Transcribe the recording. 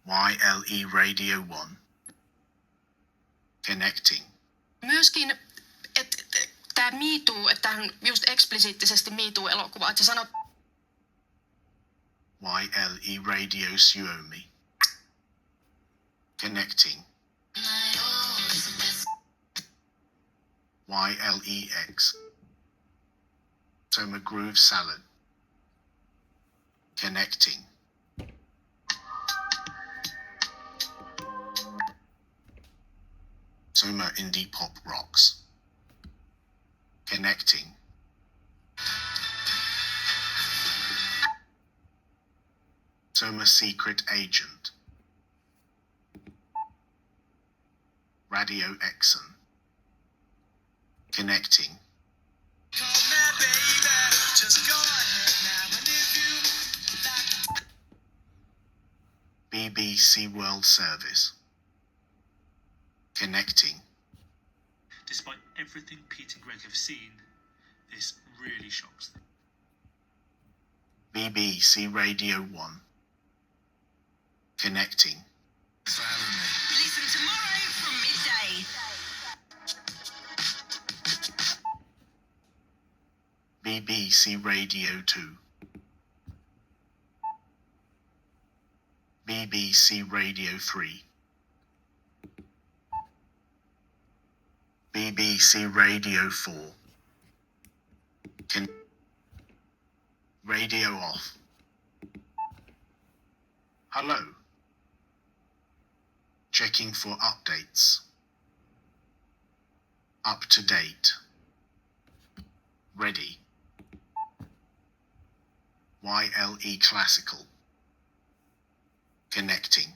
YLE Radio 1. Connecting. Myöskin, että tämä Me Too, että tämä on just eksplisiittisesti Me Too-elokuva, että sä sanot YLE Radio Suomi. Connecting. YLEX. Soma Groove Salad. Connecting. Soma Indie Pop Rocks. Connecting. Soma Secret Agent. Radio Exxon. Connecting. BBC World Service. Connecting. Despite everything Pete and Greg have seen, this really shocks them. BBC Radio 1. Connecting. Listen tomorrow from midday. BBC Radio 2. BBC Radio 3. BBC Radio 4. Radio off. Hello. Checking for updates. Up to date. Ready. YLE Classical. Connecting.